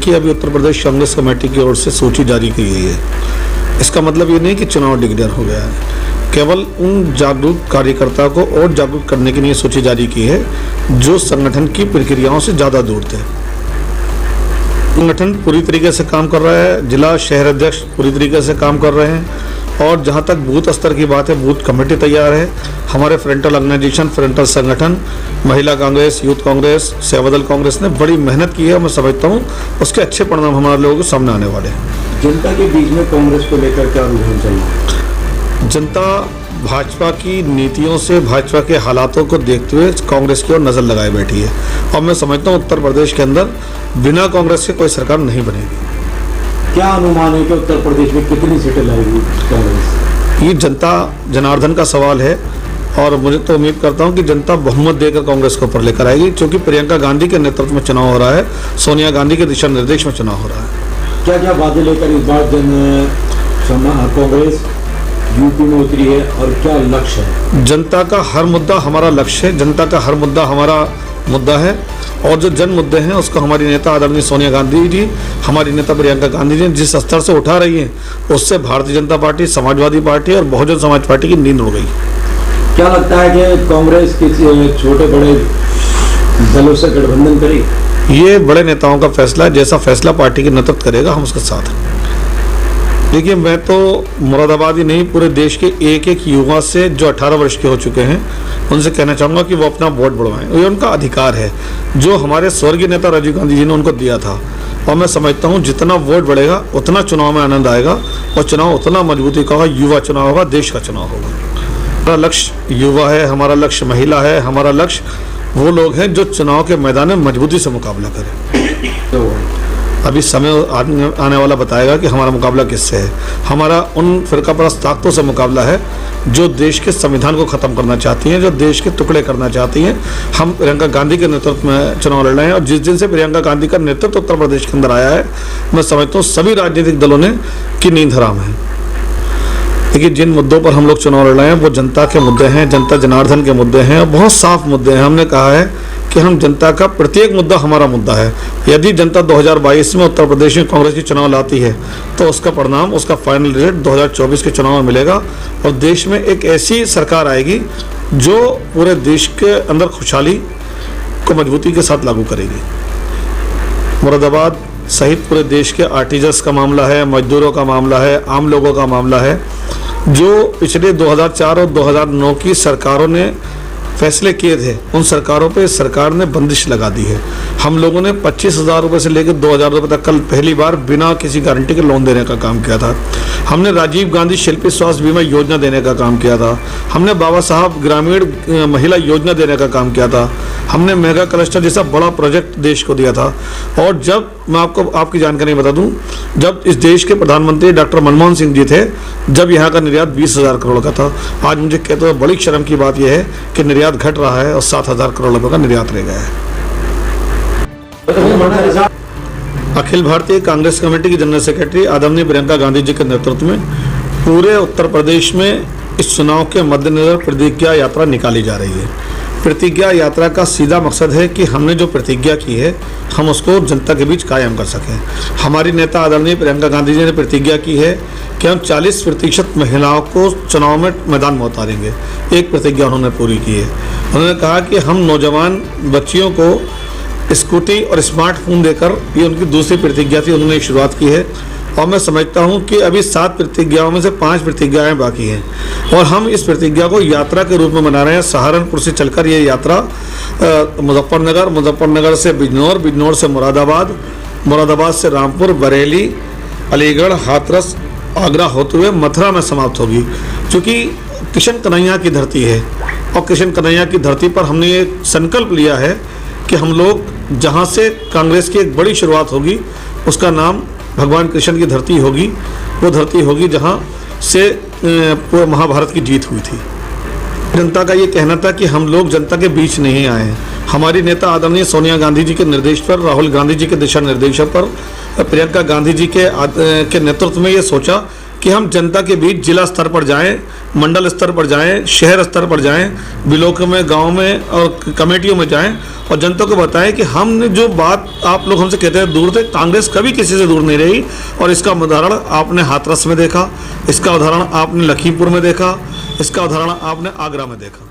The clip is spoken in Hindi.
देखिए, अभी उत्तर प्रदेश कांग्रेस कमेटी की ओर से सूची जारी की गई है। इसका मतलब ये नहीं कि चुनाव डिक्लेयर हो गया है, केवल उन जागरूक कार्यकर्ताओं को और जागरूक करने के लिए सूची जारी की है जो संगठन की प्रक्रियाओं से ज़्यादा दूर थे। संगठन पूरी तरीके से काम कर रहा है, जिला शहर अध्यक्ष पूरी तरीके से काम कर रहे हैं और जहां तक बूथ स्तर की बात है, बूथ कमेटी तैयार है। हमारे फ्रंटल ऑर्गेनाइजेशन, फ्रंटल संगठन, महिला कांग्रेस, यूथ कांग्रेस, सेवादल कांग्रेस ने बड़ी मेहनत की है। मैं समझता हूँ उसके अच्छे परिणाम हमारे लोगों के सामने आने वाले हैं। जनता के बीच में कांग्रेस को लेकर क्या रुझान चाहिए? जनता भाजपा की नीतियों से, भाजपा के हालातों को देखते हुए कांग्रेस की ओर नज़र लगाए बैठी है और मैं समझता हूँ उत्तर प्रदेश के अंदर बिना कांग्रेस के कोई सरकार नहीं बनेगी। क्या अनुमान है कि उत्तर प्रदेश में कितनी सीटें लाएगी कांग्रेस? ये जनता जनार्दन का सवाल है और मुझे तो उम्मीद करता हूँ कि जनता बहुमत देकर कांग्रेस को ऊपर लेकर आएगी, क्योंकि प्रियंका गांधी के नेतृत्व में चुनाव हो रहा है, सोनिया गांधी के दिशा निर्देश में चुनाव हो रहा है। क्या क्या वादे लेकर इस बार कांग्रेस यूपी में उतरी है और क्या लक्ष्य है? जनता का हर मुद्दा हमारा लक्ष्य है, जनता का हर मुद्दा हमारा मुद्दा है और जो जन मुद्दे हैं उसको हमारी नेता आदरणीय सोनिया गांधी जी, हमारी नेता प्रियंका गांधी जी जिस स्तर से उठा रही हैं उससे भारतीय जनता पार्टी, समाजवादी पार्टी और बहुजन समाज पार्टी की नींद उड़ गई। क्या लगता है कि कांग्रेस किसी छोटे बड़े दलों से गठबंधन करेगी? ये बड़े नेताओं का फैसला है, जैसा फैसला पार्टी के नेतृत्व करेगा हम उसके साथ हैं। देखिए, मैं तो मुरादाबाद ही नहीं, पूरे देश के एक एक युवा से जो 18 वर्ष के हो चुके हैं उनसे कहना चाहूँगा कि वो अपना वोट बढ़वाएं। ये उनका अधिकार है जो हमारे स्वर्गीय नेता राजीव गांधी जी ने उनको दिया था और मैं समझता हूँ जितना वोट बढ़ेगा उतना चुनाव में आनंद आएगा और चुनाव उतना मजबूती का होगा, युवा चुनाव होगा, देश का चुनाव होगा। हमारा लक्ष्य युवा है, हमारा लक्ष्य महिला है, हमारा लक्ष्य वो लोग हैं जो चुनाव के मैदान में मजबूती से मुकाबला करें। तो अभी समय आने वाला बताएगा कि हमारा मुकाबला किससे है। हमारा उन फिरकापरस्त ताकतों से मुकाबला है जो देश के संविधान को ख़त्म करना चाहती हैं, जो देश के टुकड़े करना चाहती हैं। हम प्रियंका गांधी के नेतृत्व में चुनाव लड़ रहे हैं और जिस दिन से प्रियंका गांधी का नेतृत्व उत्तर प्रदेश के अंदर आया है, मैं समझता हूँ सभी राजनीतिक दलों ने की नींद हराम है। देखिए, जिन मुद्दों पर हम लोग चुनाव लड़ रहे हैं वो जनता के मुद्दे हैं, जनता जनार्दन के मुद्दे हैं और बहुत साफ मुद्दे हैं। हमने कहा है कि हम जनता का प्रत्येक मुद्दा हमारा मुद्दा है। यदि जनता 2022 में उत्तर प्रदेश में कांग्रेस की चुनाव लाती है तो उसका परिणाम, उसका फाइनल रिजल्ट 2024 के चुनाव में मिलेगा और देश में एक ऐसी सरकार आएगी जो पूरे देश के अंदर खुशहाली को मजबूती के साथ लागू करेगी। मुरादाबाद सहित पूरे देश के आर्टिजन्स का मामला है, मजदूरों का मामला है, आम लोगों का मामला है, जो पिछले 2004 और 2009 की सरकारों ने फैसले किए थे, उन सरकारों पे सरकार ने बंदिश लगा दी है। हम लोगों ने 25,000 रुपये से लेकर 2,000 रुपये तक कल पहली बार बिना किसी गारंटी के लोन देने का काम किया था। हमने राजीव गांधी शिल्पी स्वास्थ्य बीमा योजना देने का काम किया था। हमने बाबा साहब ग्रामीण महिला योजना देने का काम किया था। हमने मेगा क्लस्टर जैसा बड़ा प्रोजेक्ट देश को दिया था। और जब मैं आपको आपकी जानकारी बता दूं, जब इस देश के प्रधानमंत्री डॉक्टर मनमोहन सिंह जी थे, जब यहाँ का निर्यात 20,000 करोड़ का था, आज मुझे कहते हुए बड़ी शर्म की बात यह है कि निर्यात घट रहा है और 7,000 करोड़ रुपए का निर्यात रह गया है। अखिल भारतीय कांग्रेस कमेटी की जनरल सेक्रेटरी आदरणीय प्रियंका गांधी जी के नेतृत्व में पूरे उत्तर प्रदेश में इस चुनाव के मद्देनजर प्रतिज्ञा यात्रा निकाली जा रही है। प्रतिज्ञा यात्रा का सीधा मकसद है कि हमने जो प्रतिज्ञा की है हम उसको जनता के बीच कायम कर सकें। हमारी नेता आदरणीय प्रियंका गांधी जी ने प्रतिज्ञा की है कि हम 40% महिलाओं को चुनाव में मैदान में उतारेंगे। एक प्रतिज्ञा उन्होंने पूरी की है। उन्होंने कहा कि हम नौजवान बच्चियों को स्कूटी और स्मार्टफोन देकर, ये उनकी दूसरी प्रतिज्ञा थी, उन्होंने एक शुरुआत की है। और मैं समझता हूं कि अभी 7 प्रतिज्ञाओं में से 5 प्रतिज्ञाएं बाकी हैं और हम इस प्रतिज्ञा को यात्रा के रूप में मना रहे हैं। सहारनपुर से चलकर ये यात्रा मुजफ्फरनगर, मुजफ्फरनगर से बिजनौर, बिजनौर से मुरादाबाद, मुरादाबाद से रामपुर, बरेली, अलीगढ़, हाथरस, आगरा होते हुए मथुरा में समाप्त होगी। क्योंकि किशन कन्हैया की धरती है और किशन कन्हैया की धरती पर हमने ये संकल्प लिया है कि हम लोग जहाँ से कांग्रेस की एक बड़ी शुरुआत होगी उसका नाम भगवान कृष्ण की धरती होगी। वो धरती होगी जहाँ से पूरे महाभारत की जीत हुई थी। जनता का ये कहना था कि हम लोग जनता के बीच नहीं आए हैं। हमारी नेता आदरणीय सोनिया गांधी जी के निर्देश पर, राहुल गांधी जी के दिशा निर्देशों पर, प्रियंका गांधी जी के नेतृत्व में ये सोचा कि हम जनता के बीच जिला स्तर पर जाएं, मंडल स्तर पर जाएं, शहर स्तर पर जाएं, ब्लॉक में, गांव में और कमेटियों में जाएं और जनता को बताएं कि हमने जो बात आप लोग हमसे कहते हैं दूर थे, कांग्रेस कभी किसी से दूर नहीं रही। और इसका उदाहरण आपने हाथरस में देखा, इसका उदाहरण आपने लखीमपुर में देखा, इसका उदाहरण आपने आगरा में देखा।